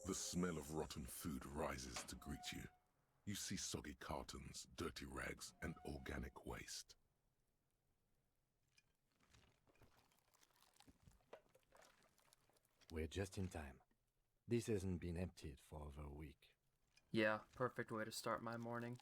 The smell of rotten food rises to greet you. You see soggy cartons, dirty rags, and organic waste. We're just in time. This hasn't been emptied for over a week. Yeah, perfect way to start my morning.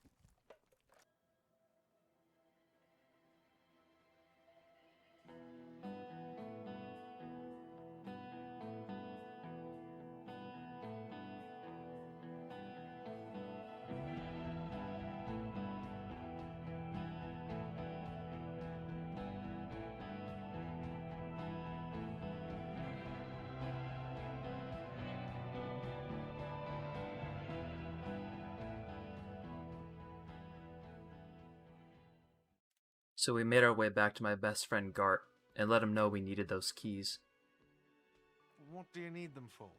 So we made our way back to my best friend Gart and let him know we needed those keys. What do you need them for?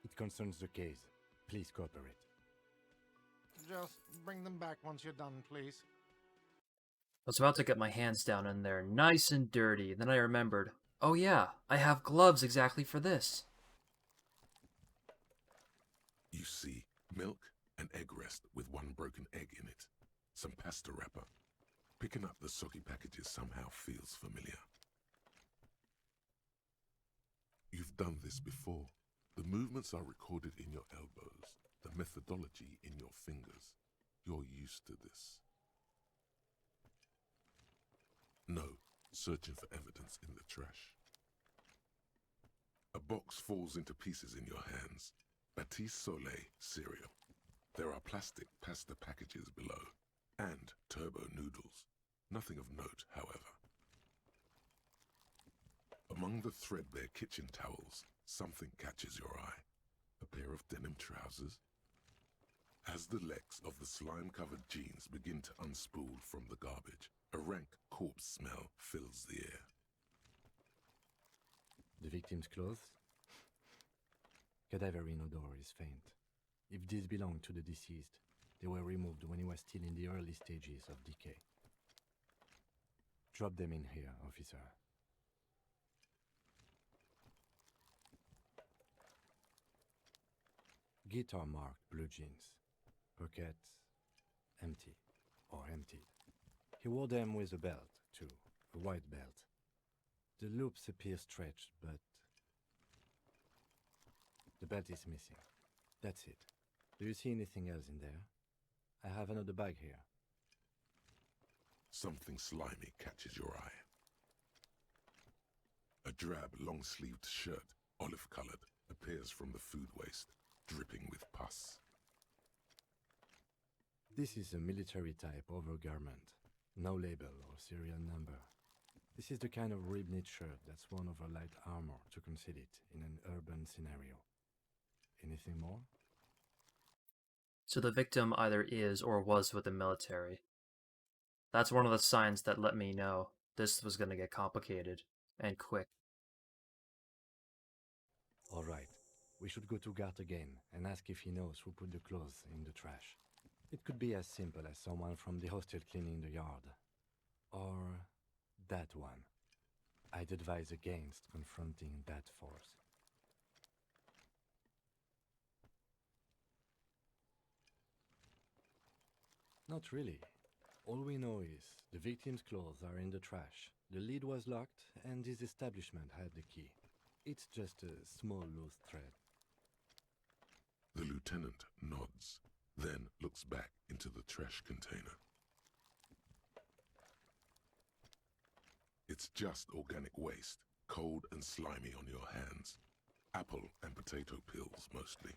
It concerns the case. Please cooperate. Just bring them back once you're done, please. I was about to get my hands down in there, nice and dirty, then I remembered, oh yeah, I have gloves exactly for this. You see milk, an egg rest with one broken egg in it, some pasta wrapper. Picking up the soggy packages somehow feels familiar. You've done this before. The movements are recorded in your elbows, the methodology in your fingers. You're used to this. No, searching for evidence in the trash. A box falls into pieces in your hands. Batiste Soleil cereal. There are plastic pasta packages below, and turbo noodles. Nothing of note, however. Among the threadbare kitchen towels, something catches your eye. A pair of denim trousers. As the legs of the slime-covered jeans begin to unspool from the garbage, a rank corpse smell fills the air. The victim's clothes? Cadaverine odor is faint. If these belong to the deceased, they were removed when he was still in the early stages of decay. Drop them in here, officer. Guitar marked blue jeans. Pockets empty or emptied. He wore them with a belt, too, a white belt. The loops appear stretched, but the belt is missing. That's it. Do you see anything else in there? I have another bag here. Something slimy catches your eye. A drab, long-sleeved shirt, olive-colored, appears from the food waste, dripping with pus. This is a military-type overgarment. No label or serial number. This is the kind of rib-knit shirt that's worn over light armor to conceal it in an urban scenario. Anything more? So the victim either is or was with the military. That's one of the signs that let me know this was going to get complicated, and quick. All right. We should go to Gart again and ask if he knows who put the clothes in the trash. It could be as simple as someone from the hostel cleaning the yard. Or that one. I'd advise against confronting that force. Not really. All we know is the victim's clothes are in the trash, the lid was locked, and his establishment had the key. It's just a small loose thread. The lieutenant nods, then looks back into the trash container. It's just organic waste, cold and slimy on your hands. Apple and potato peels mostly,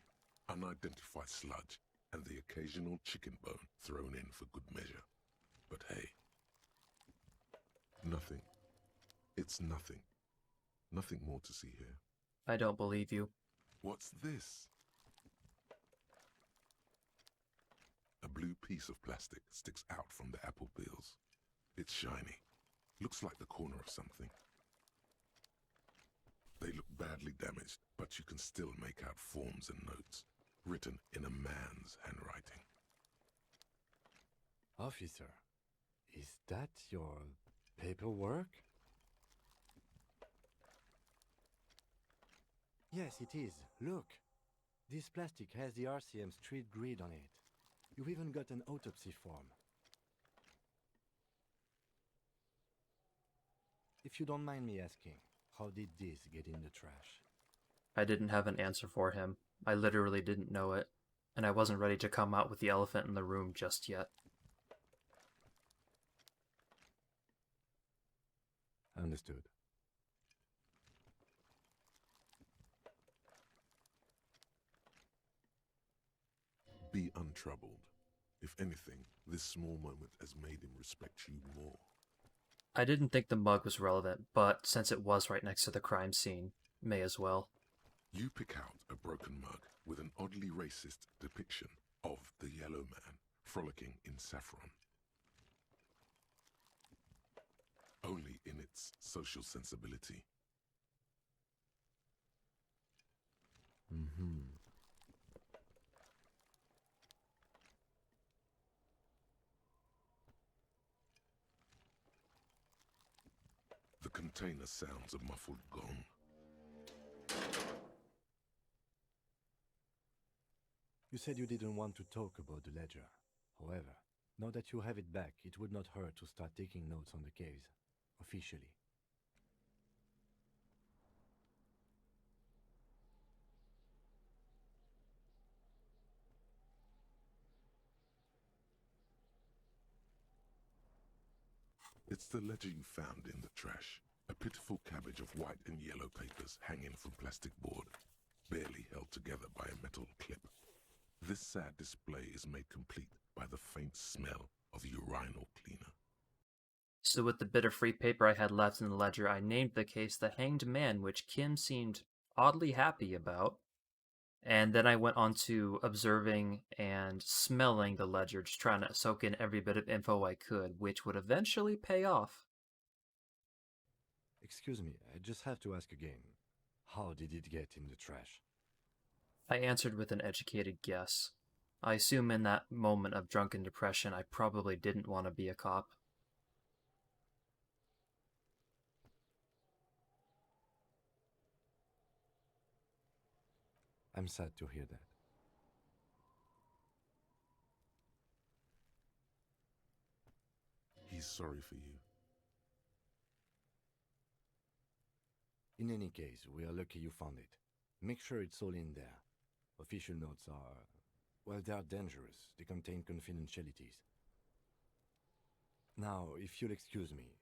unidentified sludge, and the occasional chicken bone thrown in for good measure. But hey, nothing. It's nothing. Nothing more to see here. I don't believe you. What's this? A blue piece of plastic sticks out from the apple peels. It's shiny. Looks like the corner of something. They look badly damaged, but you can still make out forms and notes, written in a man's handwriting. Officer, is that your paperwork? Yes, it is. Look. This plastic has the RCM street grid on it. You've even got an autopsy form. If you don't mind me asking, how did this get in the trash? I didn't have an answer for him. I literally didn't know it, and I wasn't ready to come out with the elephant in the room just yet. Understood. Be untroubled. If anything, this small moment has made him respect you more. I didn't think the mug was relevant, but since it was right next to the crime scene, may as well. You pick out a broken mug with an oddly racist depiction of the yellow man frolicking in saffron. Only in its social sensibility. Mm-hmm. The container sounds a muffled gong. You said you didn't want to talk about the ledger. However, now that you have it back, it would not hurt to start taking notes on the case, officially. It's the ledger you found in the trash. A pitiful cabbage of white and yellow papers hanging from plastic board, barely held together by a metal clip. This sad display is made complete by the faint smell of urinal cleaner. So with the bit of free paper I had left in the ledger, I named the case The Hanged Man, which Kim seemed oddly happy about. And then I went on to observing and smelling the ledger, just trying to soak in every bit of info I could, which would eventually pay off. Excuse me, I just have to ask again. How did it get in the trash? I answered with an educated guess. I assume in that moment of drunken depression, I probably didn't want to be a cop. I'm sad to hear that. He's sorry for you. In any case, we are lucky you found it. Make sure it's all in there. Official notes are... well, they are dangerous. They contain confidentialities. Now, if you'll excuse me,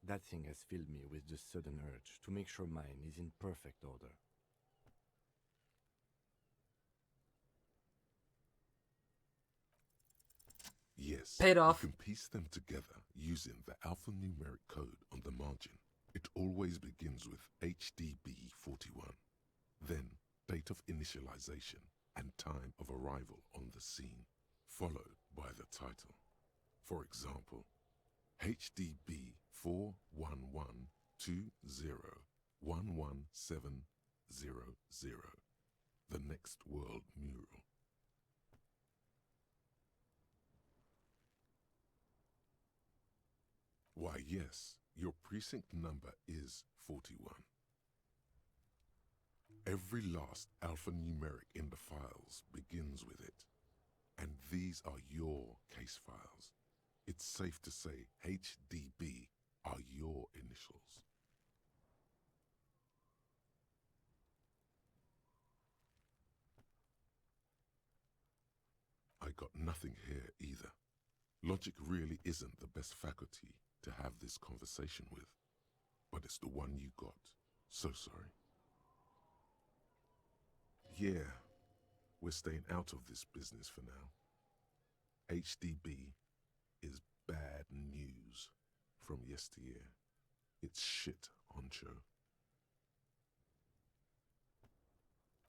that thing has filled me with the sudden urge to make sure mine is in perfect order. Yes, Paid off. you can piece them together using the alphanumeric code on the margin. It always begins with HDB41, then date of initialization and time of arrival on the scene, followed by the title. For example, HDB 41120111700, the next world mural. Why, yes, your precinct number is 41. Every last alphanumeric in the files begins with it, and these are your case files. It's safe to say HDB are your initials. I got nothing here either. Logic really isn't the best faculty to have this conversation with, but it's the one you got. So sorry. Yeah, we're staying out of this business for now. HDB is bad news from yesteryear. It's shit, honcho.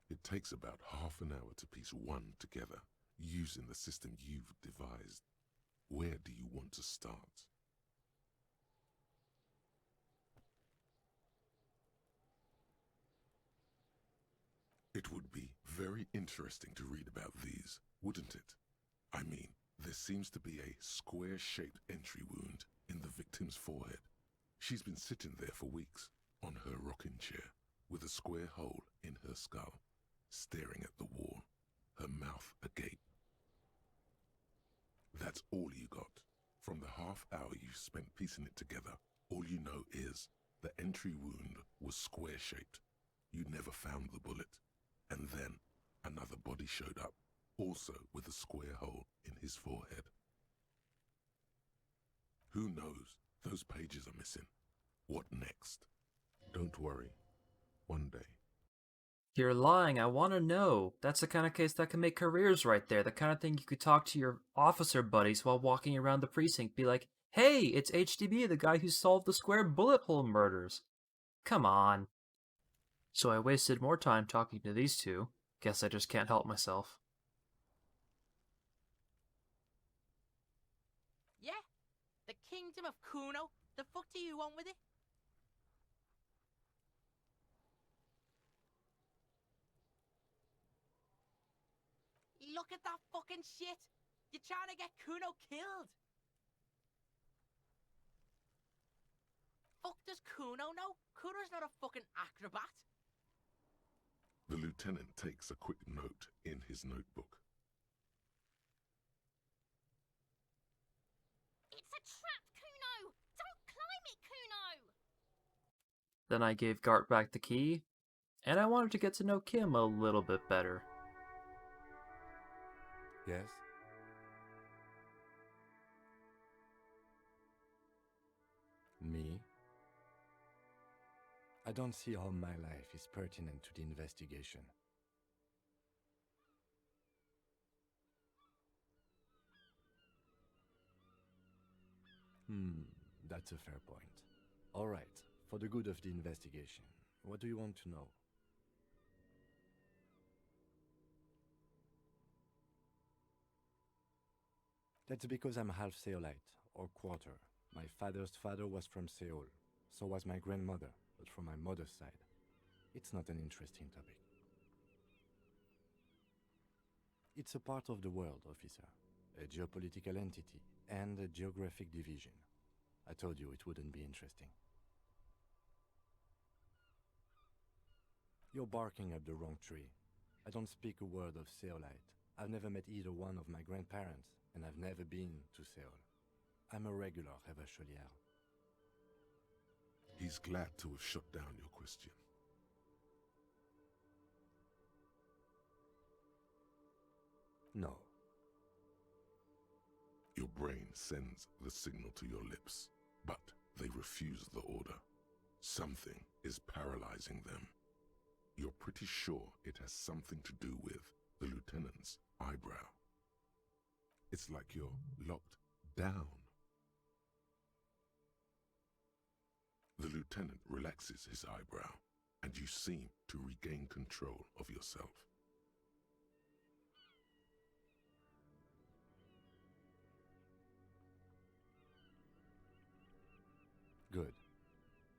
It takes about half an hour to piece one together using the system you've devised. Where do you want to start? It would be very interesting to read about these, wouldn't it? I mean, there seems to be a square-shaped entry wound in the victim's forehead. She's been sitting there for weeks, on her rocking chair. with a square hole in her skull, staring at the wall, her mouth agape. That's all you got. From the half hour you spent piecing it together, all you know is the entry wound was square-shaped. You never found the bullet. And then another body showed up, also with a square hole in his forehead. Who knows? Those pages are missing. What next? Don't worry. One day. You're lying. I want to know. That's the kind of case that can make careers right there. The kind of thing you could talk to your officer buddies while walking around the precinct. Be like, hey, it's HDB, the guy who solved the square bullet hole murders. Come on. So I wasted more time talking to these two. Guess I just can't help myself. Yeah? The Kingdom of Kuno? The fuck do you want with it? Look at that fucking shit! You're trying to get Kuno killed! Fuck does Kuno know? Kuno's not a fucking acrobat! The lieutenant takes a quick note in his notebook. It's a trap, Kuno! Don't climb it, Kuno! Then I gave Gart back the key, and I wanted to get to know Kim a little bit better. Yes? Me? I don't see how my life is pertinent to the investigation. That's a fair point. All right, for the good of the investigation, what do you want to know? That's because I'm half Seolite, or quarter. My father's father was from Seoul, so was my grandmother, but from my mother's side. It's not an interesting topic. It's a part of the world, officer. A geopolitical entity and a geographic division. I told you it wouldn't be interesting. You're barking up the wrong tree. I don't speak a word of Seolite. I've never met either one of my grandparents, and I've never been to Seoul. I'm a regular Revacholière. He's glad to have shut down your question. No. Your brain sends the signal to your lips, but they refuse the order. Something is paralyzing them. You're pretty sure it has something to do with the lieutenant's eyebrow. It's like you're locked down. The lieutenant relaxes his eyebrow, and you seem to regain control of yourself. Good.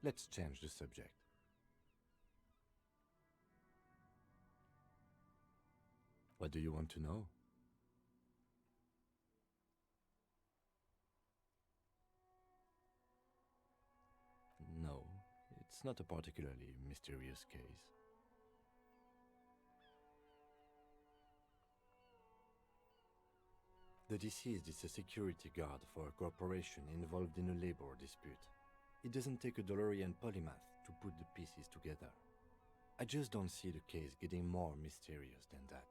Let's change the subject. What do you want to know? No, it's not a particularly mysterious case. The deceased is a security guard for a corporation involved in a labor dispute. It doesn't take a DeLorean polymath to put the pieces together. I just don't see the case getting more mysterious than that.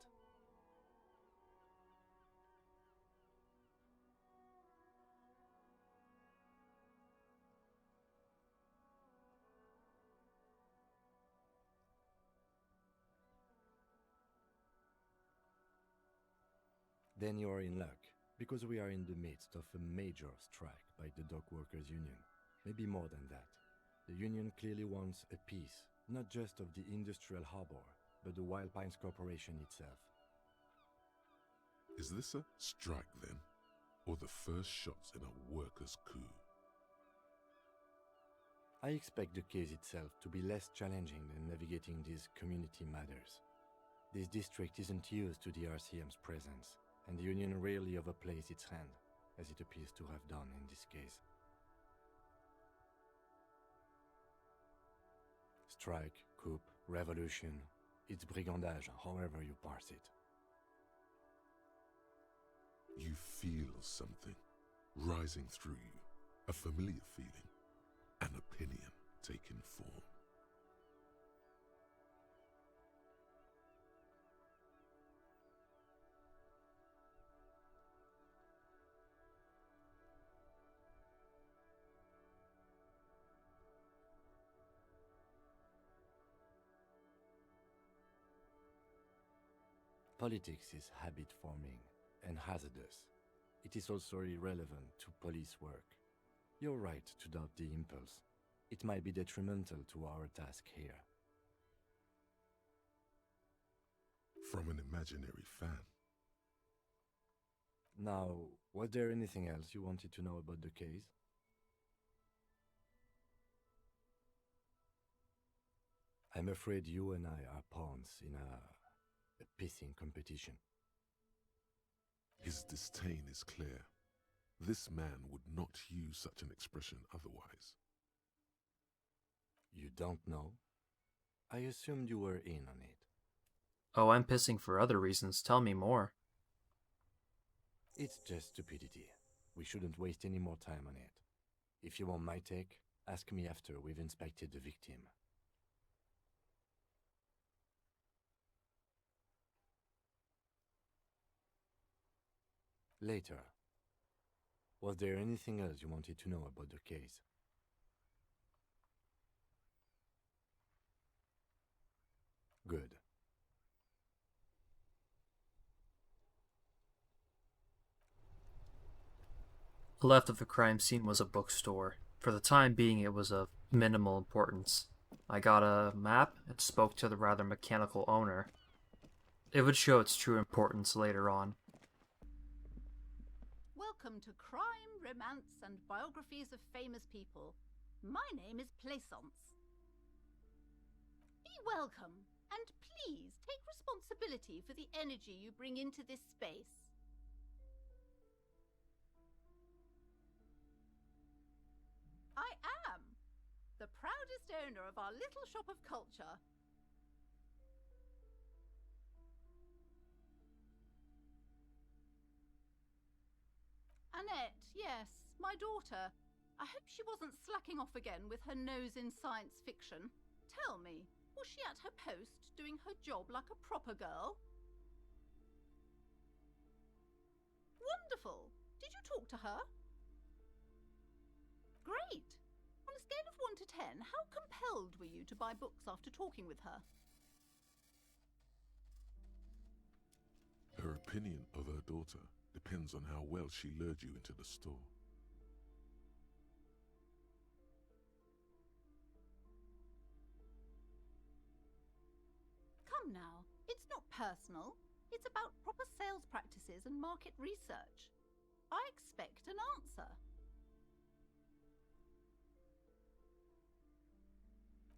Then you are in luck, because we are in the midst of a major strike by the dock workers union. Maybe more than that. The union clearly wants a piece, not just of the industrial harbor, but the Wild Pines Corporation itself. Is this a strike then? Or the first shots in a workers' coup? I expect the case itself to be less challenging than navigating these community matters. This district isn't used to the RCM's presence, and the union rarely overplays its hand, as it appears to have done in this case. Strike, coup, revolution, it's brigandage, however you parse it. You feel something rising through you, a familiar feeling, an opinion taking form. Politics is habit forming and hazardous. It is also irrelevant to police work. You're right to doubt the impulse. It might be detrimental to our task here. From an imaginary fan. Now, was there anything else you wanted to know about the case? I'm afraid you and I are pawns in a pissing competition. His disdain is clear. This man would not use such an expression otherwise. You don't know? I assumed you were in on it. Oh, I'm pissing for other reasons. Tell me more. It's just stupidity. We shouldn't waste any more time on it. If you want my take, ask me after we've inspected the victim. Later. Was there anything else you wanted to know about the case? Good. Left of the crime scene was a bookstore. For the time being, it was of minimal importance. I got a map and spoke to the rather mechanical owner. It would show its true importance later on. Welcome to Crime, Romance, and Biographies of Famous People. My name is Plaisance. Be welcome, and please take responsibility for the energy you bring into this space. I am the proudest owner of our little shop of culture. Annette, yes, my daughter. I hope she wasn't slacking off again with her nose in science fiction. Tell me, was she at her post doing her job like a proper girl? Wonderful! Did you talk to her? Great! On a scale of 1 to 10, how compelled were you to buy books after talking with her? Her opinion of her daughter depends on how well she lured you into the store. Come now, it's not personal. It's about proper sales practices and market research. I expect an answer.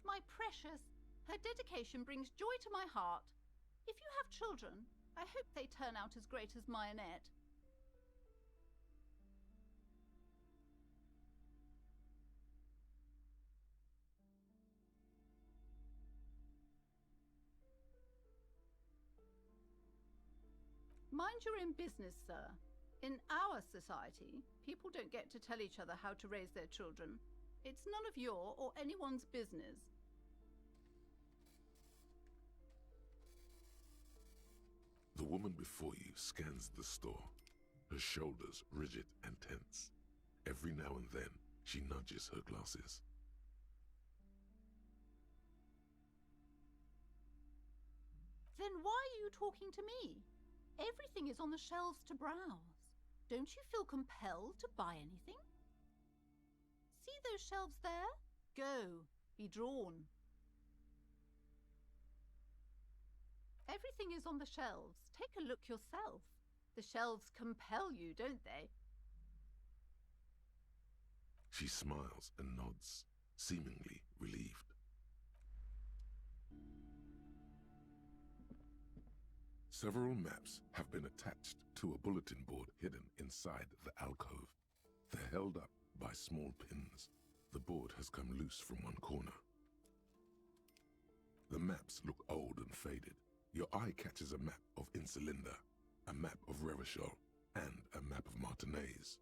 My precious, her dedication brings joy to my heart. If you have children, I hope they turn out as great as my Annette. Mind your own business, sir. In our society, people don't get to tell each other how to raise their children. It's none of your or anyone's business. The woman before you scans the store, her shoulders rigid and tense. Every now and then, she nudges her glasses. Then why are you talking to me? Everything is on the shelves to browse. Don't you feel compelled to buy anything? See those shelves there? Go, be drawn. Everything is on the shelves. Take a look yourself. The shelves compel you, don't they? She smiles and nods, seemingly relieved. Several maps have been attached to a bulletin board hidden inside the alcove. They're held up by small pins. The board has come loose from one corner. The maps look old and faded. Your eye catches a map of Insulinda, a map of Revachol, and a map of Martinez.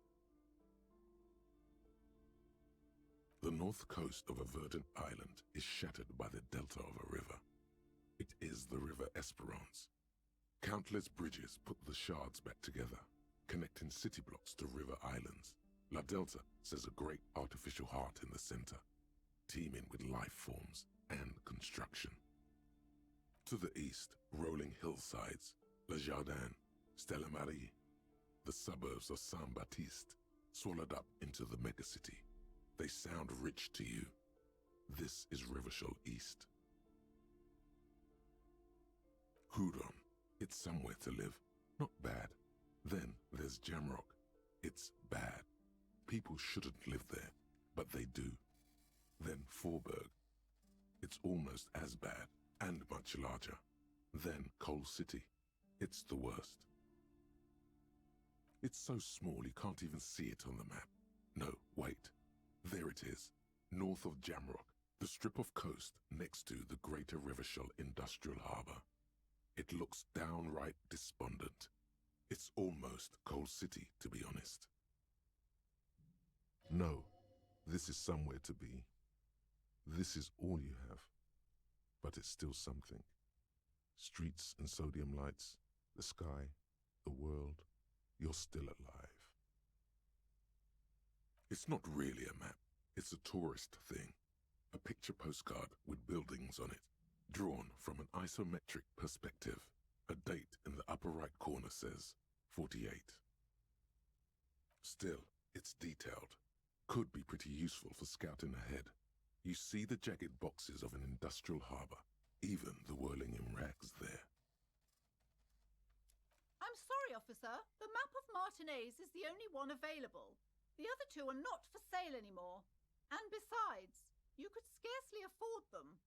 The north coast of a verdant island is shattered by the delta of a river. It is the River Esperance. Countless bridges put the shards back together, connecting city blocks to river islands. La Delta says a great artificial heart in the center, teeming with life forms and construction. To the east, rolling hillsides, Le Jardin, Stella Marie, the suburbs of Saint-Baptiste, swallowed up into the megacity. They sound rich to you. This is Revachol East. Houdon, it's somewhere to live. Not bad. Then there's Jamrock. It's bad. People shouldn't live there, but they do. Then Forberg. It's almost as bad and much larger. Then Coal City. It's the worst. It's so small you can't even see it on the map. No, wait. There it is, north of Jamrock, the strip of coast next to the Greater Revachol Industrial Harbour. It looks downright despondent. It's almost Coal City, to be honest. No, this is somewhere to be. This is all you have. But it's still something. Streets and sodium lights, the sky, the world. You're still alive. It's not really a map. It's a tourist thing. A picture postcard with buildings on it, drawn from an isometric perspective. A date in the upper right corner says 48. Still, it's detailed. Could be pretty useful for scouting ahead. You see the jagged boxes of an industrial harbour, even the whirling in rags there. I'm sorry, officer. The map of Martinez is the only one available. The other two are not for sale anymore. And besides, you could scarcely afford them.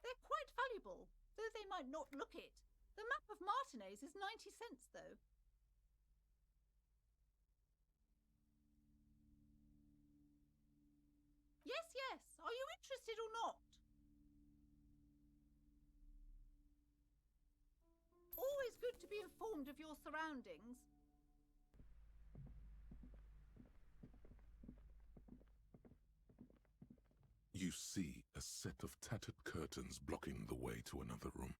They're quite valuable, though they might not look it. The map of Martinez is 90 cents, though. Yes, yes. Are you interested or not? Always good to be informed of your surroundings. You see a set of tattered curtains blocking the way to another room.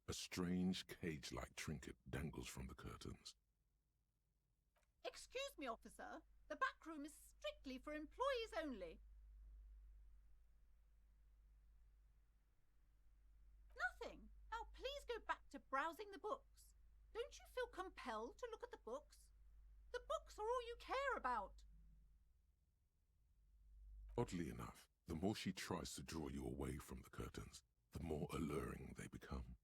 A strange cage-like trinket dangles from the curtains. Excuse me, officer. The back room is strictly for employees only. Nothing. Now please go back to browsing the books. Don't you feel compelled to look at the books? The books are all you care about. Oddly enough, the more she tries to draw you away from the curtains, the more alluring they become.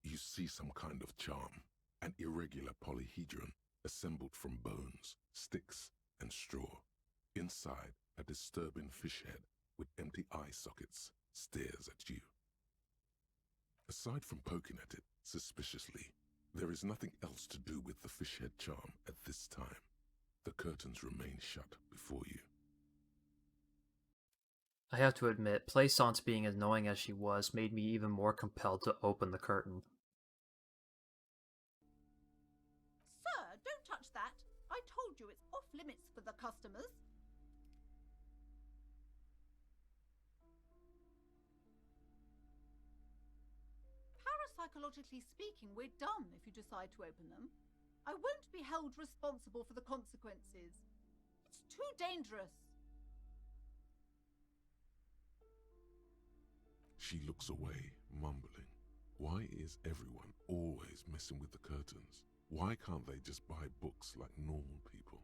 You see some kind of charm, an irregular polyhedron assembled from bones, sticks, and straw. Inside, a disturbing fish head with empty eye sockets stares at you. Aside from poking at it suspiciously, there is nothing else to do with the fish head charm at this time. The curtains remain shut before you. I have to admit, Plaisance being as annoying as she was made me even more compelled to open the curtain. Sir, don't touch that. I told you it's off limits for the customers. Parapsychologically speaking, we're done if you decide to open them. I won't be held responsible for the consequences. It's too dangerous. She looks away, mumbling. Why is everyone always messing with the curtains? Why can't they just buy books like normal people?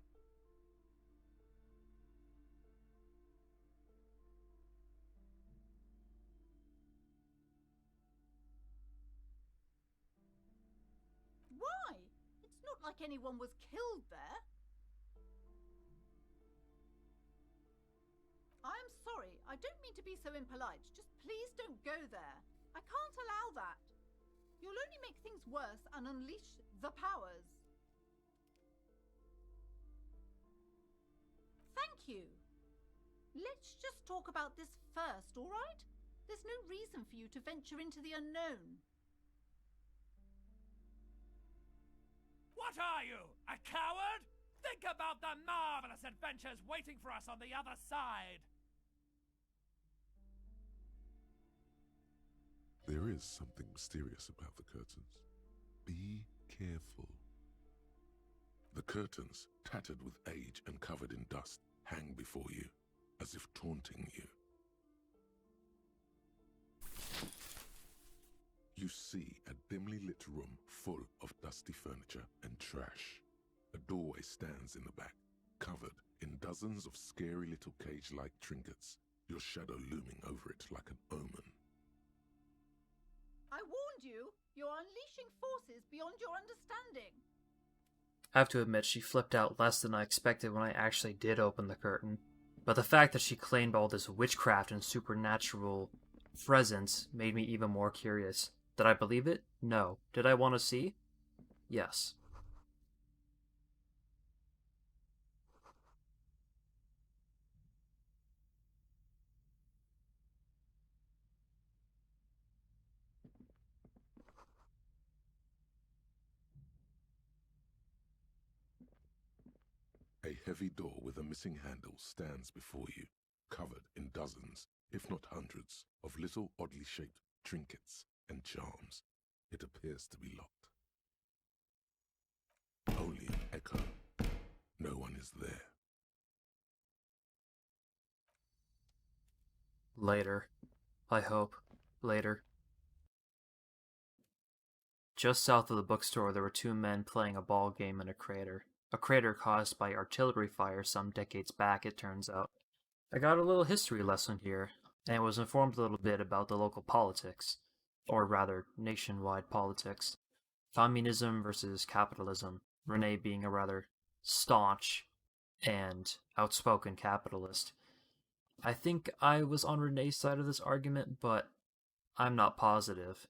Why? It's not like anyone was killed there. I'm sorry, I don't mean to be so impolite. Just please don't go there. I can't allow that. You'll only make things worse and unleash the powers. Thank you. Let's just talk about this first, all right? There's no reason for you to venture into the unknown. What are you, a coward? Think about the marvelous adventures waiting for us on the other side. There is something mysterious about the curtains. Be careful. The curtains, tattered with age and covered in dust, hang before you, as if taunting you. You see a dimly lit room full of dusty furniture and trash. A doorway stands in the back, covered in dozens of scary little cage-like trinkets, your shadow looming over it like an omen. I warned you! You're unleashing forces beyond your understanding. I have to admit, she flipped out less than I expected when I actually did open the curtain. But the fact that she claimed all this witchcraft and supernatural presence made me even more curious. Did I believe it? No. Did I want to see? Yes. A heavy door with a missing handle stands before you, covered in dozens, if not hundreds, of little oddly shaped trinkets and charms. It appears to be locked. Only an echo. No one is there. Later. I hope. Later. Just south of the bookstore, there were two men playing a ball game in a crater. A crater caused by artillery fire some decades back, it turns out. I got a little history lesson here, and was informed a little bit about the local politics, or rather, nationwide politics. Communism versus capitalism, Renee being a rather staunch and outspoken capitalist. I think I was on Renee's side of this argument, but I'm not positive.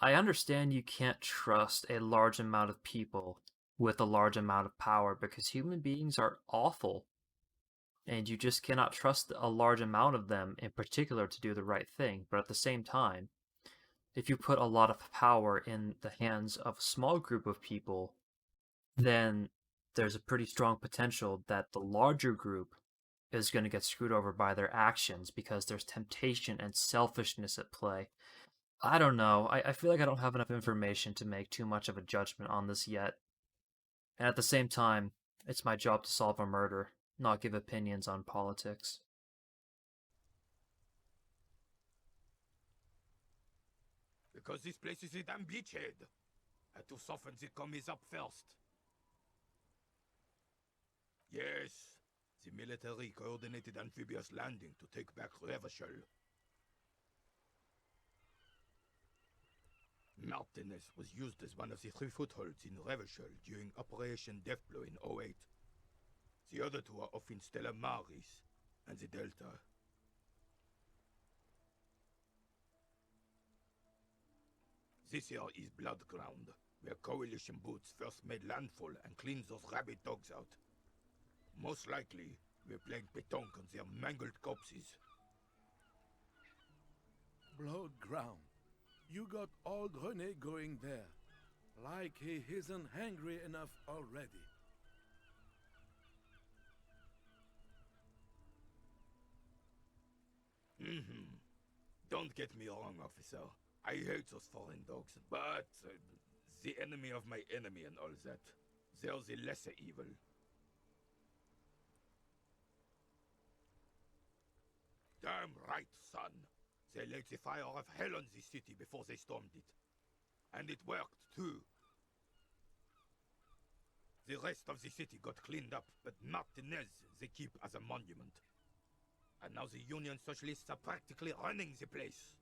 I understand you can't trust a large amount of people with a large amount of power because human beings are awful. And you just cannot trust a large amount of them in particular to do the right thing. But at the same time, if you put a lot of power in the hands of a small group of people, then there's a pretty strong potential that the larger group is going to get screwed over by their actions because there's temptation and selfishness at play. I don't know. I feel like I don't have enough information to make too much of a judgment on this yet. And at the same time, it's my job to solve a murder, not give opinions on politics. Because this place is a damn beachhead. And too often the commies up first. Yes, the military coordinated amphibious landing to take back Revachol. Martinez was used as one of the 3 footholds in Revachol during Operation Deathblow in 08. The other 2 are off in Stella Maris and the Delta. This here is Blood Ground, where coalition boots first made landfall and cleaned those rabid dogs out. Most likely, we're playing pétanque on their mangled corpses. Blood Ground. You got old René going there. Like he isn't hungry enough already. Don't get me wrong, officer. I hate those foreign dogs, but the enemy of my enemy and all that. They're the lesser evil. Damn right, son. They lit the fire of hell on the city before they stormed it. And it worked, too. The rest of the city got cleaned up, but Martinez they keep as a monument. And now the Union Socialists are practically running the place.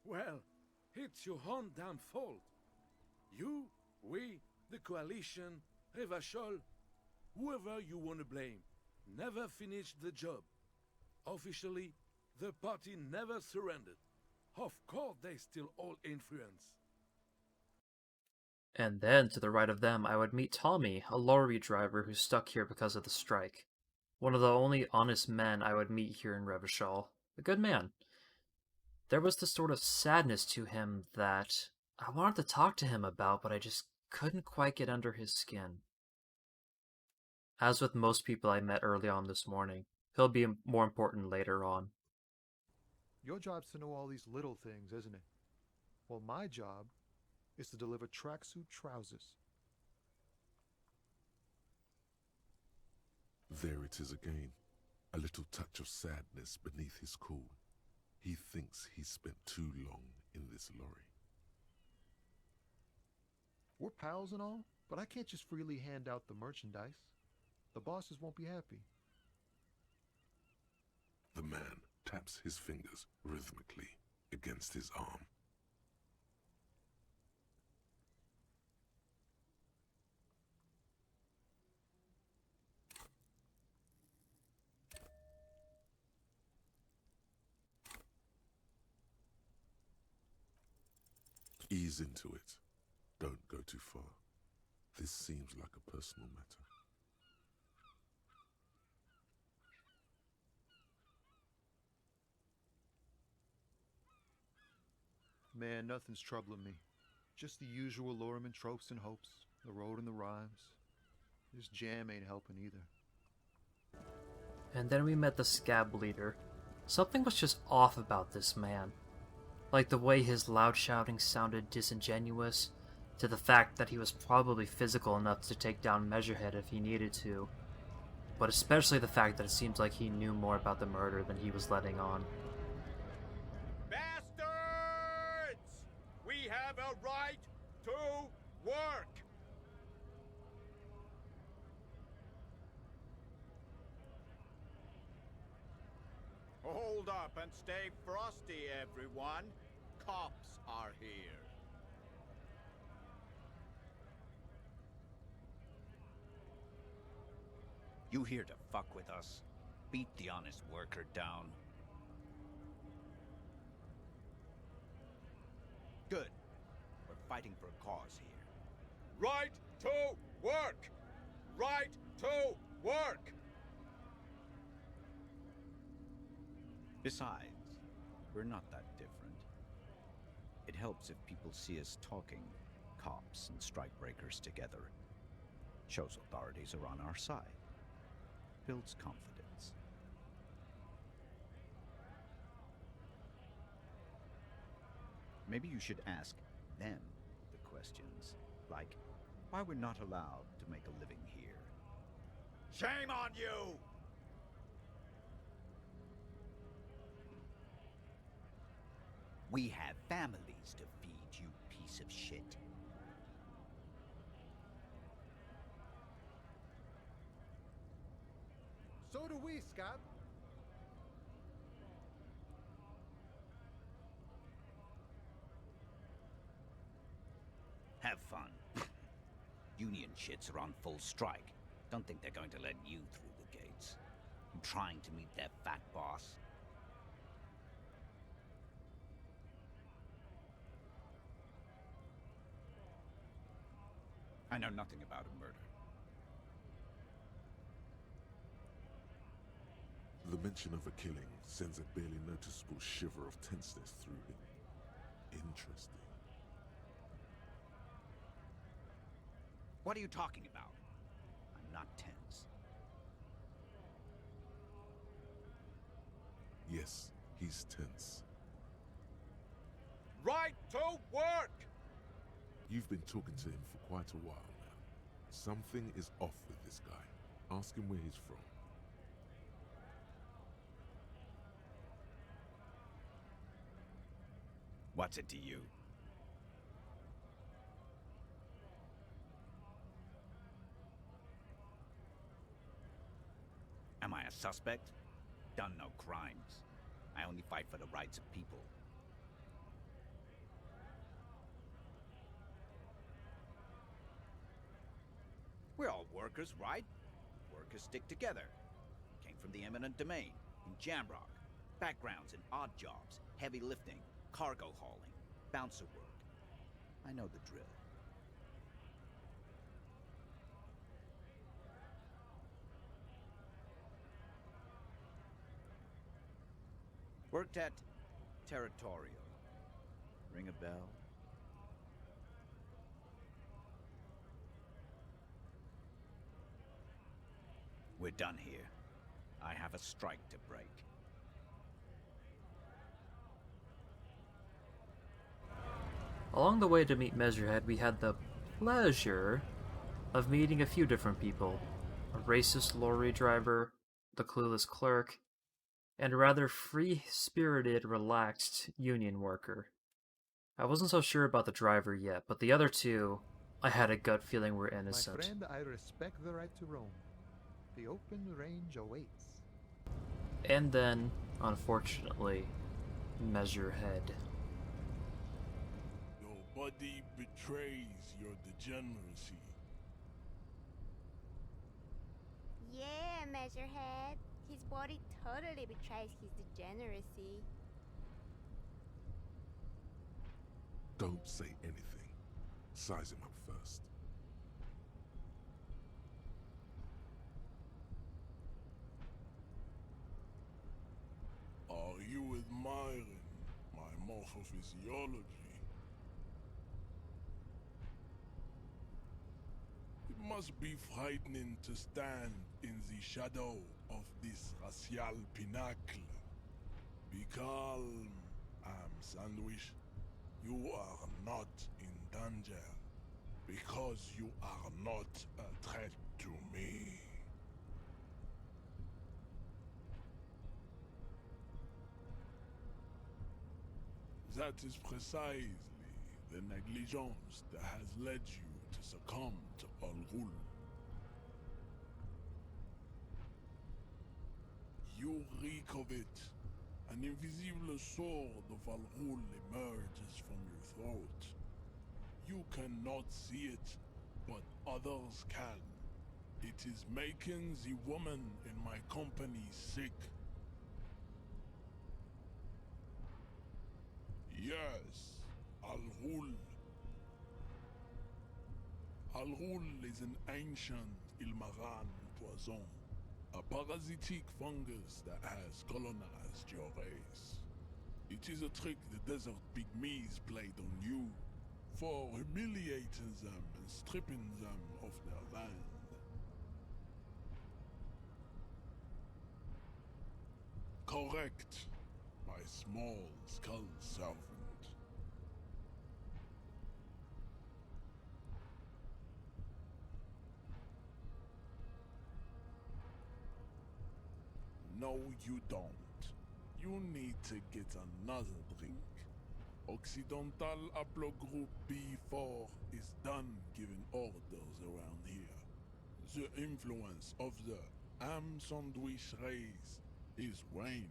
Well, it's your own damn fault. You, we, the coalition, Revachol, whoever you want to blame, never finished the job. Officially, The party never surrendered. Of course they still hold influence. And then, to the right of them, I would meet Tommy, a lorry driver who's stuck here because of the strike. One of the only honest men I would meet here in Revachol. A good man. There was this sort of sadness to him that I wanted to talk to him about, but I just couldn't quite get under his skin. As with most people I met early on this morning, he'll be more important later on. Your job's to know all these little things, isn't it? Well, my job is to deliver tracksuit trousers. There it is again, a little touch of sadness beneath his cool. He thinks he's spent too long in this lorry. We're pals and all, but I can't just freely hand out the merchandise. The bosses won't be happy. The man taps his fingers rhythmically against his arm. Ease into it. Don't go too far. This seems like a personal matter. Man, nothing's troubling me. Just the usual Lorman tropes and hopes. The road and the rhymes. This jam ain't helping either. And then we met the scab leader. Something was just off about this man. Like the way his loud shouting sounded disingenuous, to the fact that he was probably physical enough to take down Measurehead if he needed to, but especially the fact that it seems like he knew more about the murder than he was letting on. Bastards! We have a right to work! Hold up and stay frosty, everyone. Cops are here. You here to fuck with us? Beat the honest worker down. Good. We're fighting for a cause here. Right to work! Right to work! Besides, we're not that different. It helps if people see us talking, cops and strikebreakers together. Shows authorities are on our side. Builds confidence. Maybe you should ask them the questions, like why we're not allowed to make a living here. Shame on you! We have families to feed, you piece of shit. So do we, Scab. Have fun. Union shits are on full strike. Don't think they're going to let you through the gates. You trying to meet their fat boss? I know nothing about a murder. The mention of a killing sends a barely noticeable shiver of tenseness through him. Interesting. What are you talking about? I'm not tense. Yes, he's tense. Right to work! You've been talking to him for quite a while now. Something is off with this guy. Ask him where he's from. What's it to you? Am I a suspect? Done no crimes. I only fight for the rights of people. We're all workers, right? Workers stick together. Came from the eminent domain in Jamrock. Backgrounds in odd jobs, heavy lifting, cargo hauling, bouncer work. I know the drill. Worked at Territorial. Ring a bell? We're done here. I have a strike to break. Along the way to meet Measurehead, we had the pleasure of meeting a few different people. A racist lorry driver, the clueless clerk, and a rather free-spirited, relaxed union worker. I wasn't so sure about the driver yet, but the other two, I had a gut feeling were innocent. My friend, I respect the right to roam. The open range awaits. And then, unfortunately, Measurehead. Your body betrays your degeneracy. Yeah, Measurehead. His body totally betrays his degeneracy. Don't say anything. Size him up first. Are you admiring my morphophysiology? It must be frightening to stand in the shadow of this racial pinnacle. Be calm, Sandwich. You are not in danger, because you are not a threat to me. That is precisely the negligence that has led you to succumb to Al-Ghul. You reek of it. An invisible sword of Al-Ghul emerges from your throat. You cannot see it, but others can. It is making the woman in my company sick. Yes, Al-Ghul. Al-Ghul is an ancient Ilmaran poison. A parasitic fungus that has colonized your race. It is a trick the desert pygmies played on you, for humiliating them and stripping them of their land. Correct, my small skull servant. No, you don't. You need to get another drink. Occidental Haplogroup B4 is done giving orders around here. The influence of the Am Sandwich race is waning.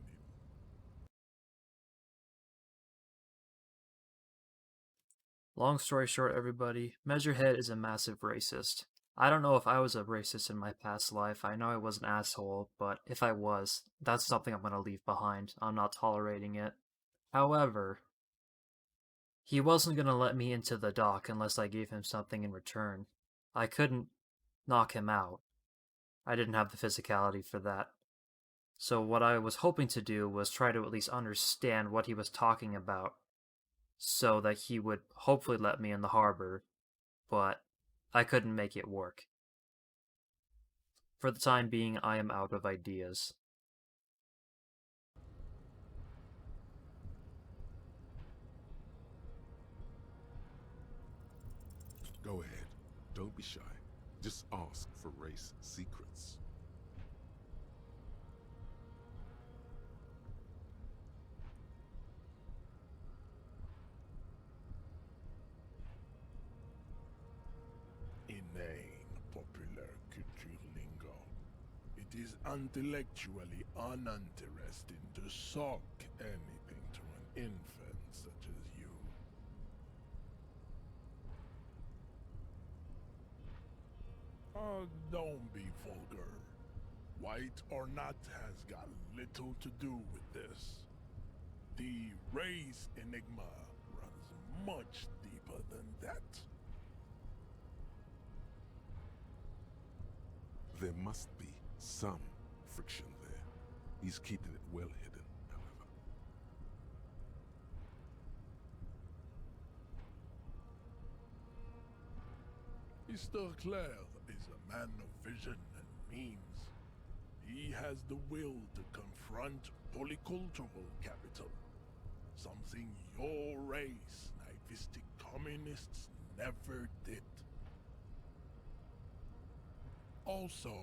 Long story short, everybody, Measurehead is a massive racist. I don't know if I was a racist in my past life. I know I was an asshole, but if I was, that's something I'm gonna leave behind. I'm not tolerating it. However, he wasn't gonna let me into the dock unless I gave him something in return. I couldn't knock him out. I didn't have the physicality for that. So what I was hoping to do was try to at least understand what he was talking about, so that he would hopefully let me in the harbor, but I couldn't make it work. For the time being, I am out of ideas. Go ahead. Don't be shy. Just ask for race secrets. Inane popular culture lingo. It is intellectually uninteresting to sock anything to an infant such as you. Oh, don't be vulgar. white or not has got little to do with this. The race enigma runs much deeper than that. There must be some friction there. He's keeping it well hidden, however. Mr. Clare is a man of vision and means. He has the will to confront polycultural capital, something your race, naivistic communists, never did. Also,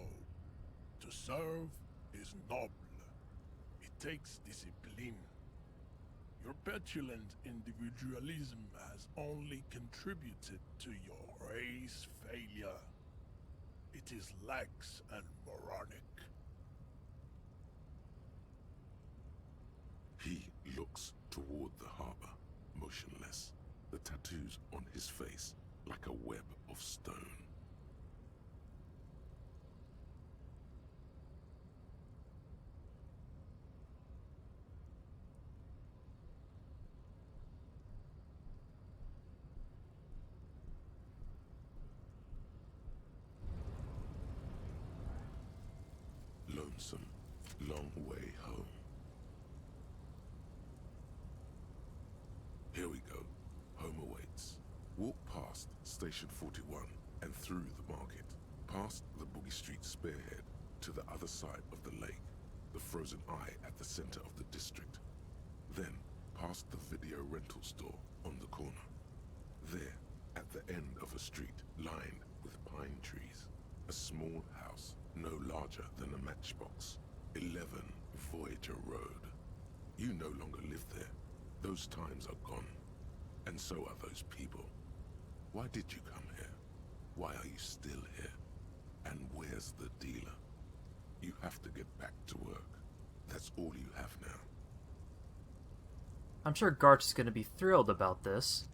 to serve is noble. It takes discipline. Your petulant individualism has only contributed to your race failure. It is lax and moronic. He looks toward the harbor, motionless, the tattoos on his face like a web of stone. Lonesome, long way home. Here we go. Home awaits. Walk past Station 41 and through the market, past the Boogie Street spearhead to the other side of the lake, the frozen eye at the center of the district. Then, past the video rental store on the corner. There, at the end of a street lined with pine trees, a small house no larger than a matchbox. 11 Voyager Road. You no longer live there. Those times are gone. And so are those people. Why did you come here? Why are you still here? And where's the dealer? You have to get back to work. That's all you have now. I'm sure Garch is going to be thrilled about this.